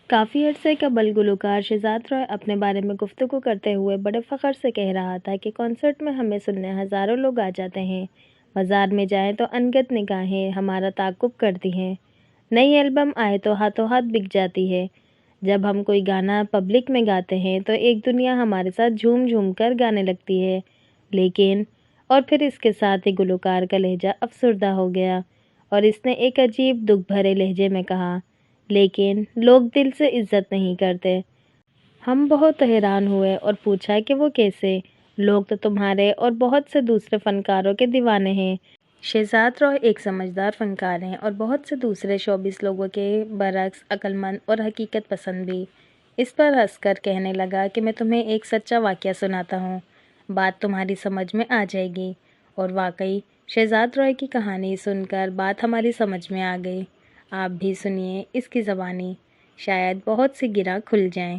کافی عرصے قبل گلوکار شہزاد رائے اپنے بارے میں گفتگو کرتے ہوئے بڑے فخر سے کہہ رہا تھا کہ کنسرٹ میں ہمیں سننے ہزاروں لوگ آ جاتے ہیں، بازار میں جائیں تو انگت نگاہیں ہمارا تعاقب کرتی ہیں، نئی البم آئے تو ہاتھوں ہاتھ بک جاتی ہے۔ جب ہم کوئی گانا پبلک میں گاتے ہیں تو ایک دنیا ہمارے ساتھ جھوم جھوم کر گانے لگتی ہے، لیکن اور پھر اس کے ساتھ ہی گلوکار کا لہجہ افسردہ ہو گیا اور اس نے ایک عجیب دکھ بھرے لہجے میں کہا، لیکن لوگ دل سے عزت نہیں کرتے۔ ہم بہت حیران ہوئے اور پوچھا کہ وہ کیسے؟ لوگ تو تمہارے اور بہت سے دوسرے فنکاروں کے دیوانے ہیں۔ شہزاد رائے ایک سمجھدار فنکار ہیں اور بہت سے دوسرے شوبز لوگوں کے برعکس عقل مند اور حقیقت پسند بھی۔ اس پر ہنس کر کہنے لگا کہ میں تمہیں ایک سچا واقعہ سناتا ہوں، بات تمہاری سمجھ میں آ جائے گی۔ اور واقعی شہزاد رائے کی کہانی سن کر بات ہماری سمجھ میں آ گئی۔ آپ بھی سنیے اس کی زبانی، شاید بہت سی گرہ کھل جائیں۔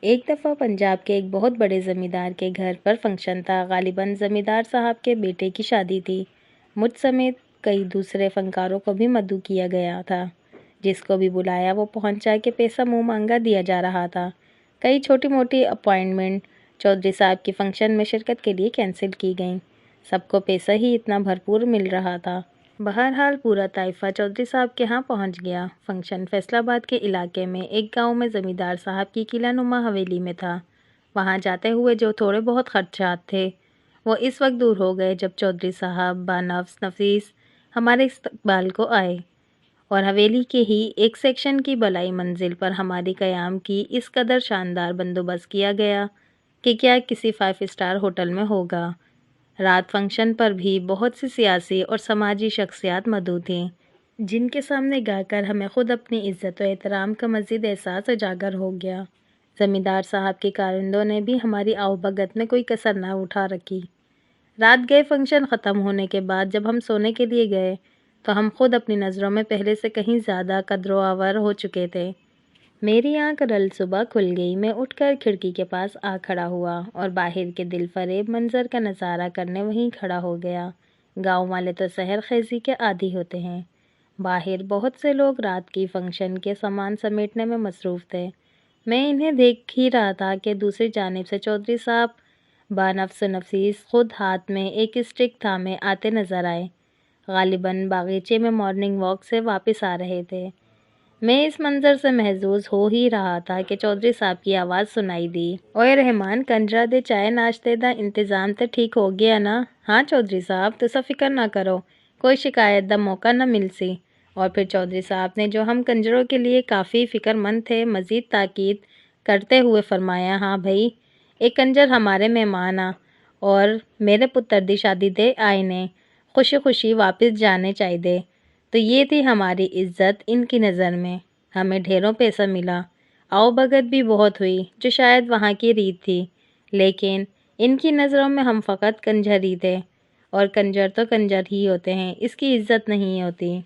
ایک دفعہ پنجاب کے ایک بہت بڑے زمیندار کے گھر پر فنکشن تھا۔ غالباً زمیندار صاحب کے بیٹے کی شادی تھی۔ مجھ سمیت کئی دوسرے فنکاروں کو بھی مدعو کیا گیا تھا۔ جس کو بھی بلایا وہ پہنچا کہ پیسہ منہ مانگا دیا جا رہا تھا۔ کئی چھوٹی موٹی اپائنٹمنٹ چودھری صاحب کی فنکشن میں شرکت کے لیے کینسل کی گئیں۔ سب کو پیسہ ہی اتنا بھرپور مل رہا تھا۔ بہرحال پورا طائفہ چودھری صاحب کے ہاں پہنچ گیا۔ فنکشن فیصل آباد کے علاقے میں ایک گاؤں میں زمیندار صاحب کی قلعہ نما حویلی میں تھا۔ وہاں جاتے ہوئے جو تھوڑے بہت خدشات تھے وہ اس وقت دور ہو گئے جب چودھری صاحب بانفس نفیس ہمارے استقبال کو آئے اور حویلی کے ہی ایک سیکشن کی بالائی منزل پر ہماری قیام کی اس قدر شاندار بندوبست کیا گیا کہ کیا کسی 5 اسٹار ہوٹل میں ہوگا۔ رات فنکشن پر بھی بہت سی سیاسی اور سماجی شخصیات مدعو تھیں، جن کے سامنے گا کر ہمیں خود اپنی عزت و احترام کا مزید احساس اجاگر ہو گیا۔ زمیندار صاحب کے کارندوں نے بھی ہماری آؤبھگت میں کوئی کسر نہ اٹھا رکھی۔ رات گئے فنکشن ختم ہونے کے بعد جب ہم سونے کے لیے گئے تو ہم خود اپنی نظروں میں پہلے سے کہیں زیادہ قدر و آور ہو چکے تھے۔ میری آنکھ رل صبح کھل گئی۔ میں اٹھ کر کھڑکی کے پاس آ کھڑا ہوا اور باہر کے دل فریب منظر کا نظارہ کرنے وہیں کھڑا ہو گیا۔ گاؤں والے تو سحر خیزی کے عادی ہوتے ہیں۔ باہر بہت سے لوگ رات کی فنکشن کے سامان سمیٹنے میں مصروف تھے۔ میں انہیں دیکھ ہی رہا تھا کہ دوسری جانب سے چودھری صاحب بانفس نفیس خود ہاتھ میں ایک اسٹک تھامے آتے نظر آئے۔ غالباً باغیچے میں مارننگ واک سے واپس آ رہے تھے۔ میں اس منظر سے محظوظ ہو ہی رہا تھا کہ چودھری صاحب کی آواز سنائی دی، اوئے رحمان کنجرا دے چائے ناشتے دا انتظام تے ٹھیک ہو گیا نا؟ ہاں چودھری صاحب تسا فکر نہ کرو، کوئی شکایت دا موقع نہ مل سی۔ اور پھر چودھری صاحب نے جو ہم کنجروں کے لیے کافی فکر مند تھے مزید تاکید کرتے ہوئے فرمایا، ہاں بھائی ایک کنجر ہمارے مہمان اور میرے پتر دی شادی دے آئے نے خوشی خوشی واپس جانے چاہیے۔ تو یہ تھی ہماری عزت ان کی نظر میں۔ ہمیں ڈھیروں پیسہ ملا، آؤ بھگت بھی بہت ہوئی جو شاید وہاں کی ریت تھی، لیکن ان کی نظروں میں ہم فقط کنجر ہی تھے، اور کنجر تو کنجر ہی ہوتے ہیں، اس کی عزت نہیں ہوتی۔